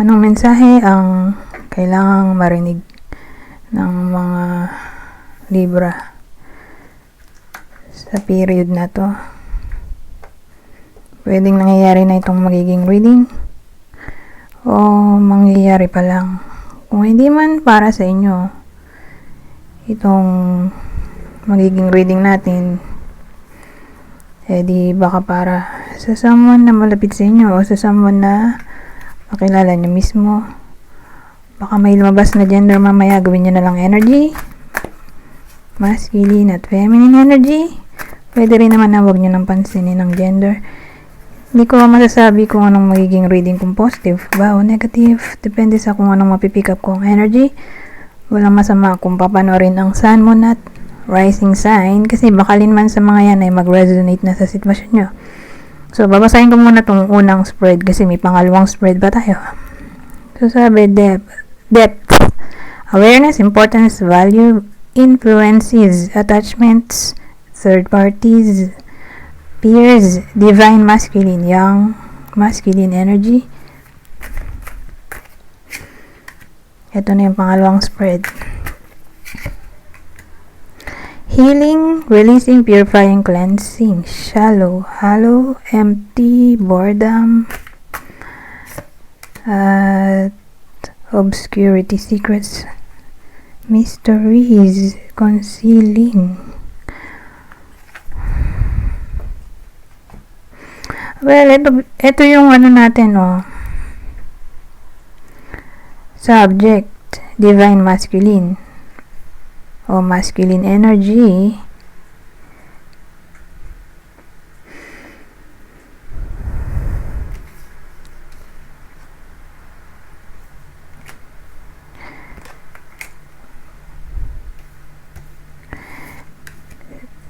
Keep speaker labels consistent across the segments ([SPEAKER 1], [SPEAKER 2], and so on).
[SPEAKER 1] Anong mensahe ang kailangang marinig ng mga Libra sa period na to? Pwedeng nangyayari na itong magiging reading o mangyayari pa lang. Kung hindi man para sa inyo itong magiging reading natin, di baka para sa someone na malapit sa inyo o sa someone na makilala nyo mismo. Baka may lumabas na gender mamaya, gawin nyo na lang energy, masculine at feminine energy. Pwede rin naman na huwag nyo nang pansinin ng gender. Hindi ko masasabi kung anong magiging reading, kung positive ba o negative. Depende sa kung anong mapipick up kong energy. Walang masama kung papanorin ang sun, moon at rising sign, kasi bakalin man sa mga yan ay mag-resonate na sa sitwasyon nyo. So, babasahin ko muna itong unang spread kasi may pangalawang spread pa tayo. So, sabi, depth, awareness, importance, value, influences, attachments, third parties, peers, divine masculine, young masculine energy. Ito na yung pangalawang spread. Healing, releasing, purifying, cleansing, shallow, hollow, empty, boredom, obscurity, secrets, mysteries, concealing. Well, ito yung ano natin, subject, divine masculine o masculine energy.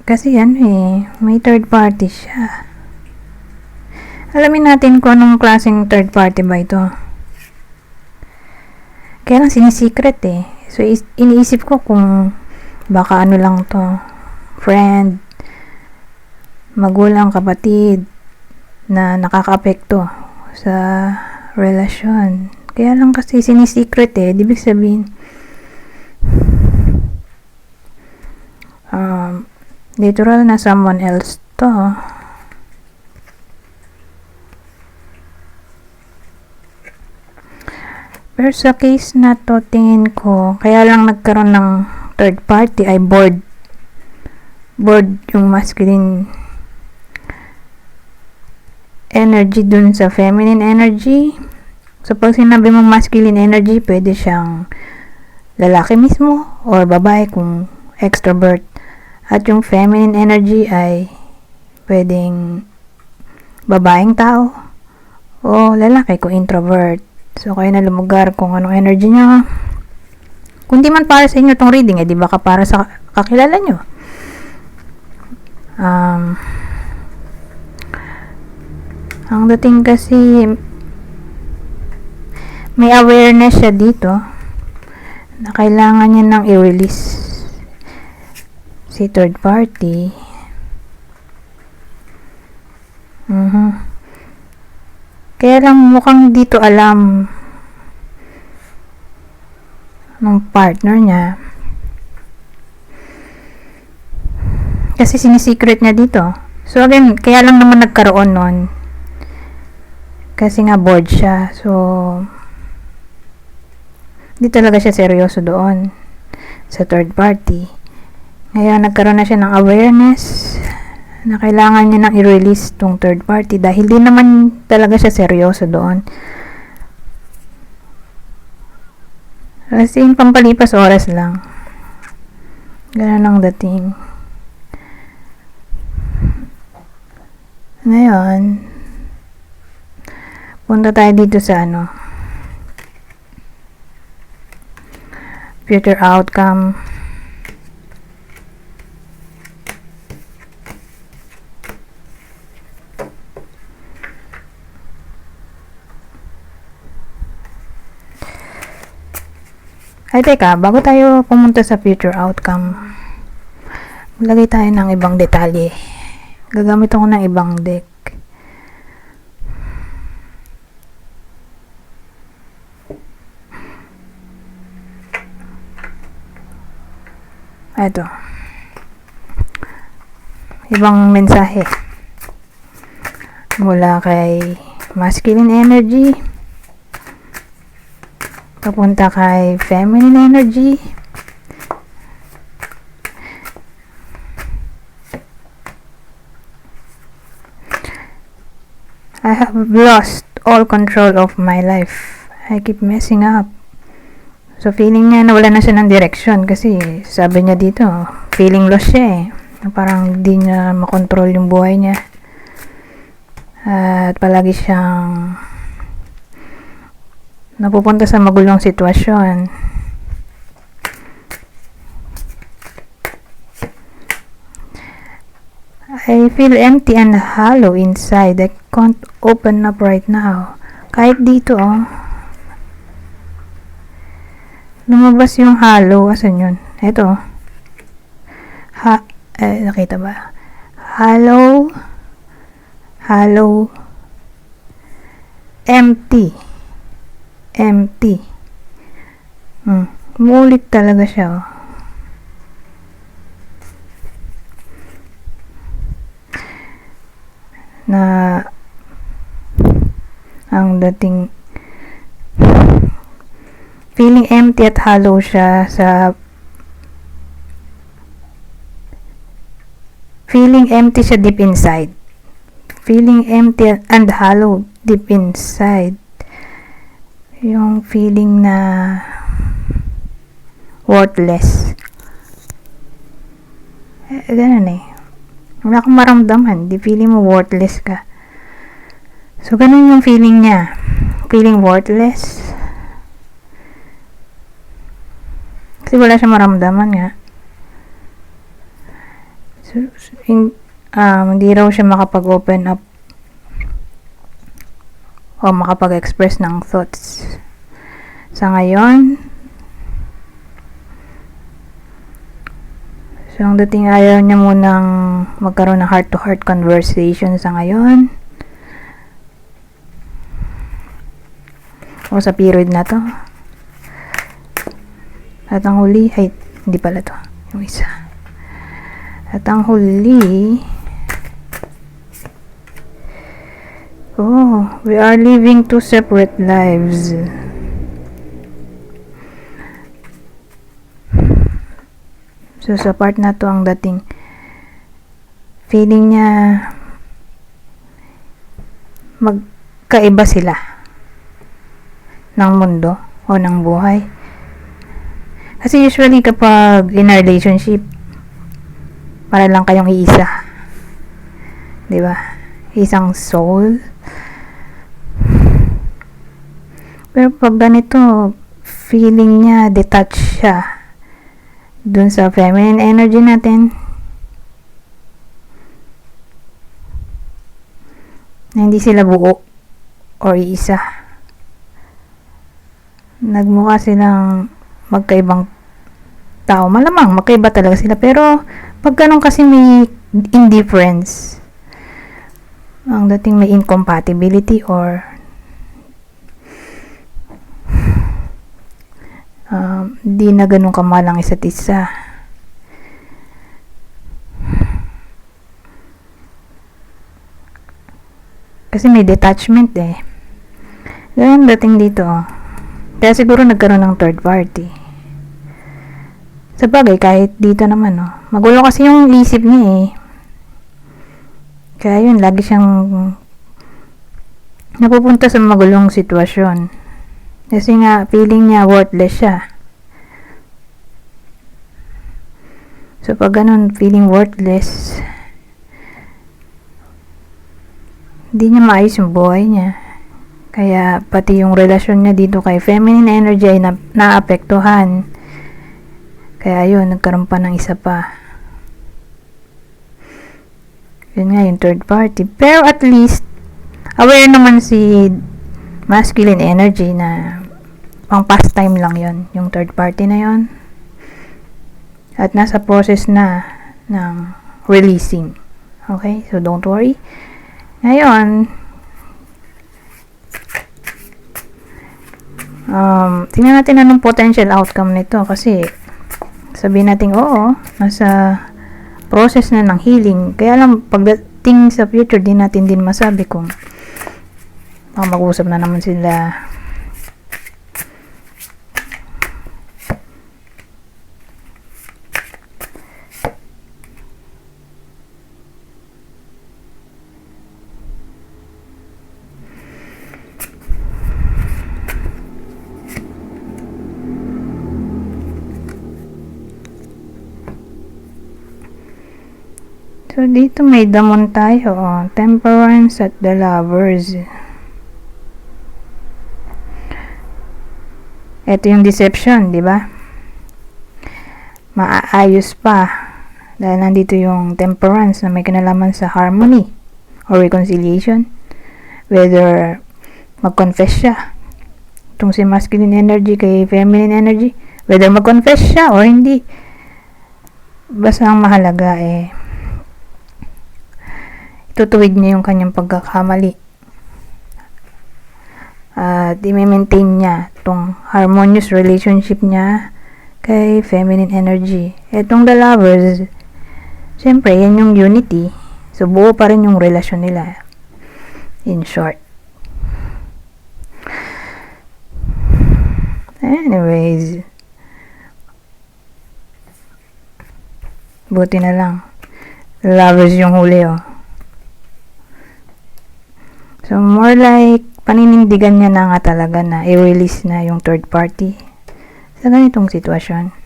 [SPEAKER 1] Kasi may third party siya. Alamin natin kung anong klaseng third party ba ito. Kaya lang sinisecret So, iniisip ko kung baka ano lang to, friend, magulang, kapatid, na nakaka-apekto sa relasyon. Kaya lang kasi sinisecret ibig sabihin, literal na someone else to. Pero sa case na to, tingin ko, kaya lang nagkaroon ng third party ay bored yung masculine energy dun sa feminine energy. So, pag sinabi mong masculine energy, pwede siyang lalaki mismo or babae kung extrovert. At yung feminine energy ay pwedeng babaeng tao o lalaki kung introvert. So, kayo na lumugar kung anong energy niya. Kung di man para sa inyo tong reading, di baka para sa kakilala nyo. Ang dating kasi, may awareness siya dito na kailangan niya nang i-release si third party. Kaya lang mukhang dito alam ng partner niya. Kasi sinisecret niya dito. So again, kaya lang naman nagkaroon nun. Kasi nga bored siya. So, hindi talaga siya seryoso doon sa third party. Ngayon, nagkaroon na siya ng awareness na kailangan niya nang i-release tong third party dahil di naman talaga siya seryoso doon. Kasi yung pampalipas oras lang. Ganun ang dating. Ngayon, punta tayo dito sa future outcome. Ay, teka, bago tayo pumunta sa future outcome, maglagay tayo ng ibang detalye. Gagamit ako ng ibang deck. Ito. Ibang mensahe. Mula kay masculine energy. Papunta kay feminine energy. I have lost all control of my life. I keep messing up. So, feeling niya na wala na siya ng direction kasi sabi niya dito, feeling lost siya eh. Parang hindi niya makontrol yung buhay niya. At palagi siyang napupunta sa magulong sitwasyon. I feel empty and hollow inside. I can't open up right now. Kahit dito, lumabas yung hollow. Asan yun? Ito. Nakita ba? Hollow. Hollow. Empty. Empty. Mulit talaga siya, na ang dating feeling empty at hollow siya sa feeling empty siya deep inside. Feeling empty and hollow deep inside. Yung feeling na worthless. Ganun eh. Wala kang maramdaman. Di feeling mo worthless ka. So, ganun yung feeling niya. Feeling worthless. Kasi wala siya maramdaman nga. So, hindi raw siya makapag-open up o makapag-express ng thoughts. Sa ngayon, so, ang dating ayaw niya munang magkaroon ng heart-to-heart conversation sa ngayon. O sa period na to. At ang huli, ay, hindi pala to. Yung isa. At ang huli, we are living two separate lives. So, sa part na to, ang dating feeling niya magkaiba sila ng mundo o ng buhay. Kasi usually kapag in a relationship, para lang kayong iisa. Diba? Isang soul. Pero pag ganito, feeling niya detached siya dun sa feminine energy natin, na hindi sila buo or iisa. Nagmukha silang magkaibang tao. Malamang magkaiba talaga sila, pero pag ganun kasi may indifference, ang dating may incompatibility or di na ganun kamalang isa't isa. Kasi may detachment eh. Ganun dating dito. Kaya siguro nagkaroon ng third party. Sa bagay, kahit dito naman, magulo kasi yung isip niya eh. Kaya yun, lagi siyang napupunta sa magulong sitwasyon. Kasi nga, feeling niya worthless siya. So, pag ganun, feeling worthless, hindi niya maayos yung buhay niya. Kaya, pati yung relasyon niya dito kay feminine energy ay naapektuhan. Kaya yun, nagkaroon pa ng isa pa. Yun nga, yung third party. Pero at least, aware naman si masculine energy na pang pastime lang yun, yung third party na yun. At nasa process na ng releasing. Okay? So, don't worry. Ngayon, tingnan natin anong potential outcome nito kasi sabihin natin, oo, nasa process na ng healing. Kaya lang, pagdating sa future, di natin din masabi kung mag-usap na naman sila. So, dito may damon tayo, oh. Temperance at the Lovers. Ito yung deception, di ba? Maaayos pa. Dahil nandito yung temperance na may kinalaman sa harmony or reconciliation. Whether mag-confess siya. Itong si masculine energy kay feminine energy. Whether mag-confess siya or hindi. Basta ang mahalaga tutuwid niya yung kanyang pagkakamali. At i-maintain niya itong harmonious relationship niya kay feminine energy. Etong the Lovers, siyempre, yan yung unity. So, buo pa rin yung relasyon nila. In short. Anyways, buti na lang. Lovers yung huli, oh. So, more like, paninindigan niya na nga talaga na i-release na yung third party sa ganitong sitwasyon.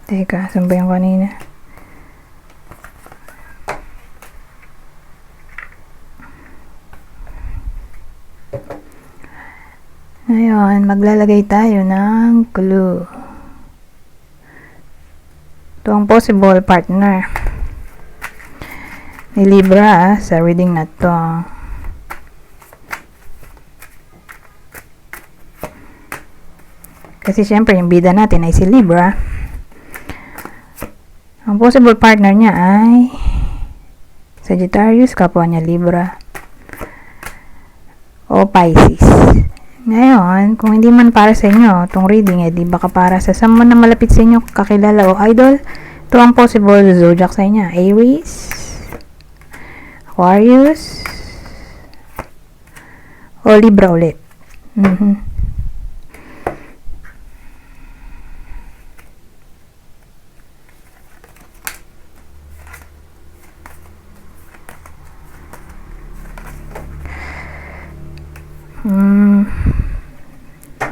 [SPEAKER 1] Teka, saan ba yung kanina? Ngayon, maglalagay tayo ng clue. Ito ang possible partner ni Libra sa reading na to. Kasi syempre, yung bida natin ay si Libra. Ang possible partner niya ay Sagittarius, kapwa niya Libra, o Pisces. Ngayon, kung hindi man para sa inyo itong reading, di baka para sa someone na malapit sa inyo, kakilala o idol, ito ang possible zodiac sa inyo. Aries, Aquarius, o Libra ulit.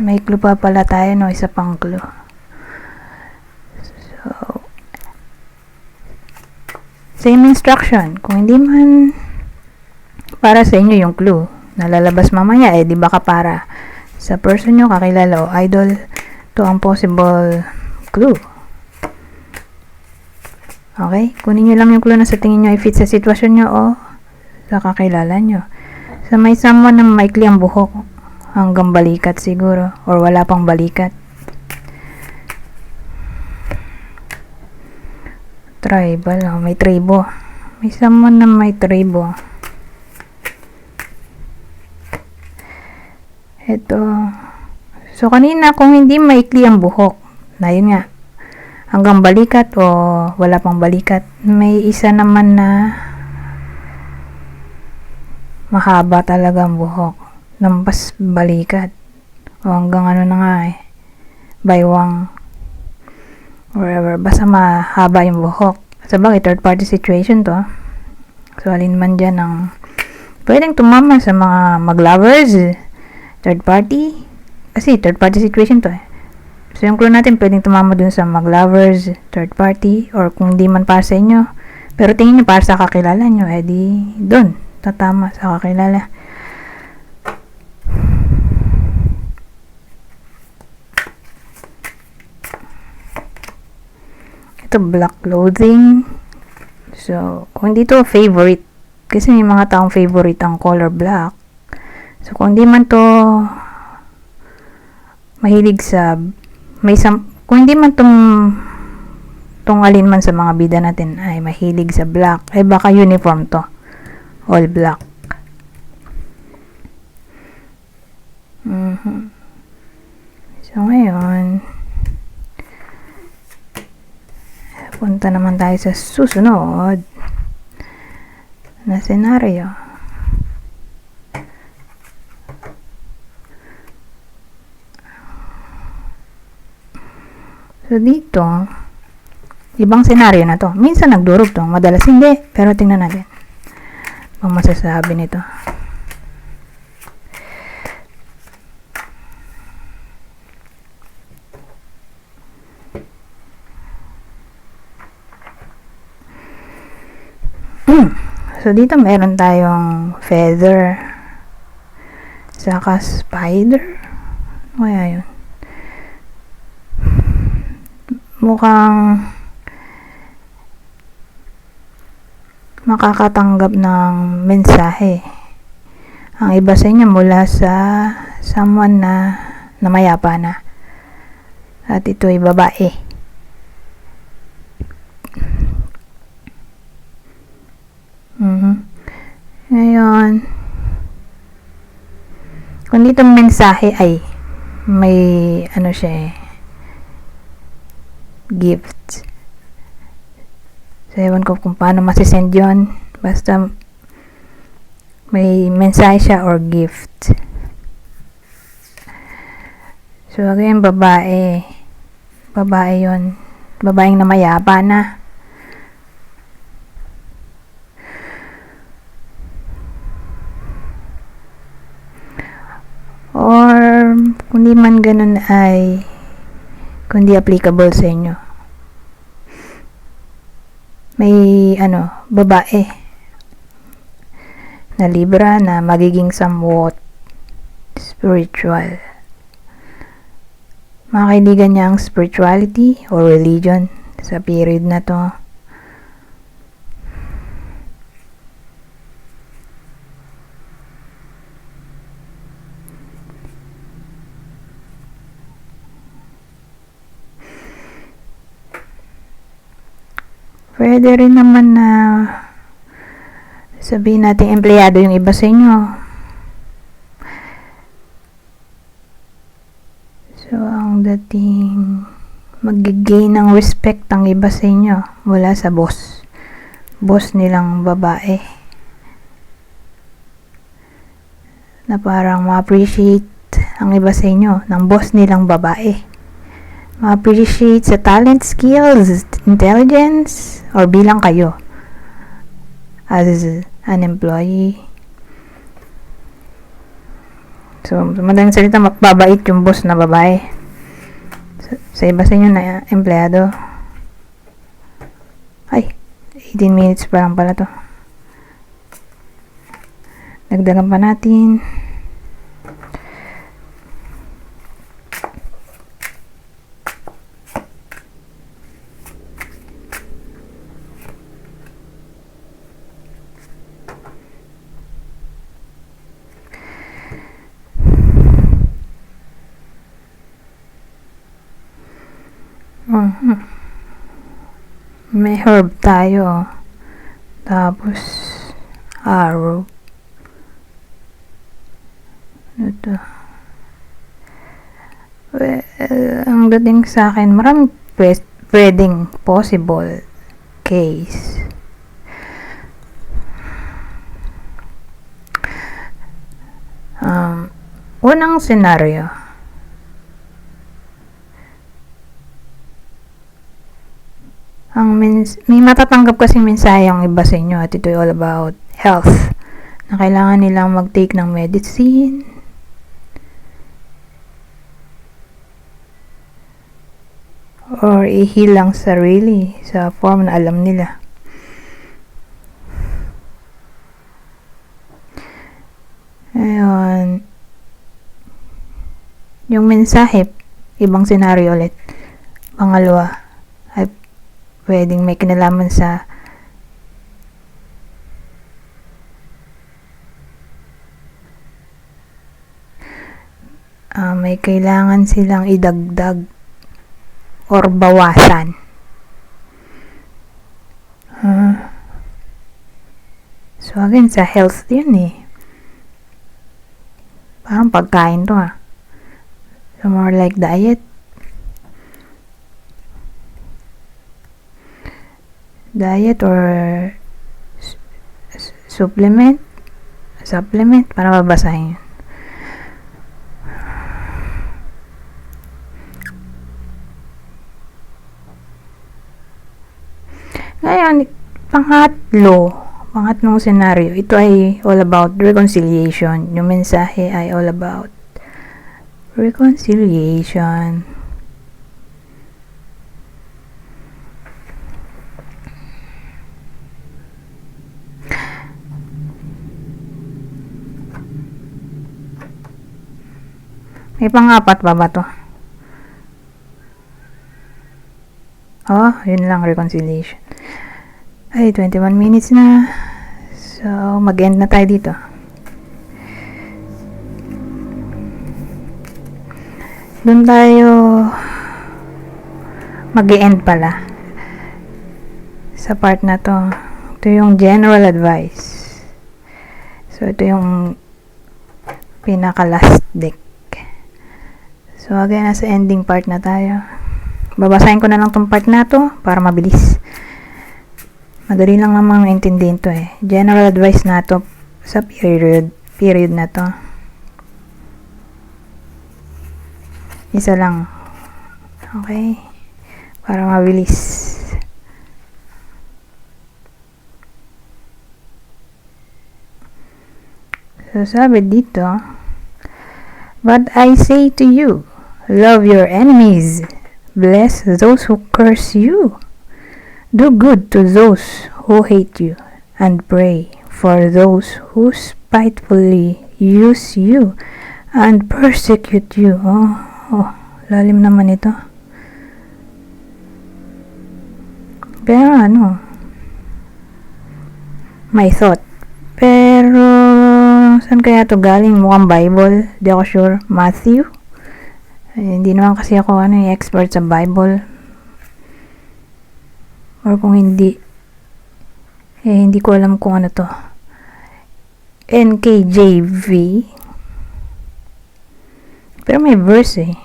[SPEAKER 1] May clue pa pala tayo, no? Isa pang clue. So, same instruction. Kung hindi man para sa inyo yung clue na lalabas mamaya, di baka para sa person nyo, kakilala o idol, ito ang possible clue. Okay? Kunin nyo lang yung clue na sa tingin nyo i-fit sa sitwasyon nyo o sa kakilala nyo. So, may someone na maikli ang buhok. Hanggang balikat siguro. Or wala pang balikat. Tribal. Oh, may tribo. May someone na may tribo. Ito. So, kanina kung hindi maikli ang buhok. Na yun nga. Hanggang balikat o wala pang balikat. May isa naman na mahaba talaga ang buhok. Lampas balikat o hanggang ano na nga baywang wherever, basta mahaba yung buhok. Sabagay, third party situation to. So, alin man dyan ang pwedeng tumama sa mga mag-lovers, third party, kasi third party situation to. So, yung clue natin pwedeng tumama dun sa mag-lovers, third party, or kung di man para sa inyo, pero tingin nyo para sa kakilala nyo, di dun tatama sa kakilala. Ito, black clothing. So, kung hindi to favorite, kasi may mga taong favorite ang color black. So, kung hindi man to mahilig sa, kung hindi man tong tong alin man sa mga bida natin ay mahilig sa black, ay baka uniform to, all black. So ngayon, punta naman tayo sa susunod na senaryo. So dito, ibang senaryo na to. Minsan nagdurog to, madalas hindi, pero tingnan natin ang masasabi nito. So dito meron tayong feather, saka spider. Kaya yun, mukhang makakatanggap ng mensahe ang iba sa inyo mula sa someone na mayapa na, at ito ay babae. Ngayon, kung dito mensahe ay may ano siya gift. So, ewan ko kung paano masisend yun. Basta may mensahe siya or gift. So, again, babae. Babae yun. Babaeng na mayapa na. Or, kung di man ganun ay kung di applicable sa inyo, may babae na Libra na magiging somewhat spiritual. Mga kaibigan niya ang spirituality or religion sa period na to. Pwede rin naman na sabihin natin empleyado yung iba sa inyo. So, ang dating mag-gain ng respect ang iba sa inyo mula sa boss. Boss nilang babae. Na parang ma-appreciate ang iba sa inyo ng boss nilang babae. Ma-appreciate sa talent, skills, intelligence, or bilang kayo as an employee. So, madaling salita, mababait yung boss na babae sa iba sa inyo na empleyado. Ay, 18 minutes pa lang pala to. Dagdagan pa natin. May herb tayo. Tapos arrow. Ito. Well, ang dating sa akin, maraming pwedeng possible case. Unang senaryo, may matatanggap kasi mensahe ang iba sa inyo at ito ay all about health, na kailangan nilang mag-take ng medicine, or i-heal lang sarili sa form na alam nila. Ayun, yung mensahe, ibang senaryo ulit. Pangalawa, ay pwedeng may kinalaman sa may kailangan silang idagdag or bawasan So again, sa health yun eh. Parang pagkain to ah. So more like diet. Diet or supplement. Para babasahin. Ngayon, pangatlong senaryo, ito ay all about reconciliation. Yung mensahe ay all about reconciliation. May pang-apat pa ba to? Oh, yun lang, reconciliation. Ay, 21 minutes na. So, mag-end na tayo dito. Doon tayo mag-end pala. Sa part na to. Ito yung general advice. So, ito yung pinaka-last deck. So, again, nasa ending part na tayo. Babasahin ko na lang tong part na to para mabilis. Madali lang namang intindihin to eh. General advice na to sa period na to. Isa lang. Okay? Para mabilis. So, sabi dito, but I say to you, love your enemies. Bless those who curse you. Do good to those who hate you, and pray for those who spitefully use you and persecute you. Lalim naman ito. Pero may thought. Pero, saan kaya to galing? Mukhang Bible. Di ako sure. Matthew? Hindi naman kasi ako expert sa Bible. Or kung hindi, hindi ko alam kung ano to. NKJV. Pero may verse eh.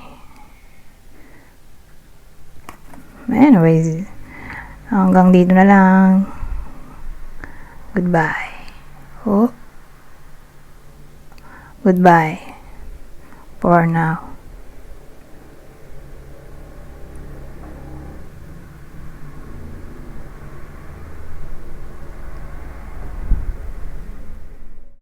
[SPEAKER 1] Anyways, hanggang dito na lang. Goodbye. Goodbye. For now.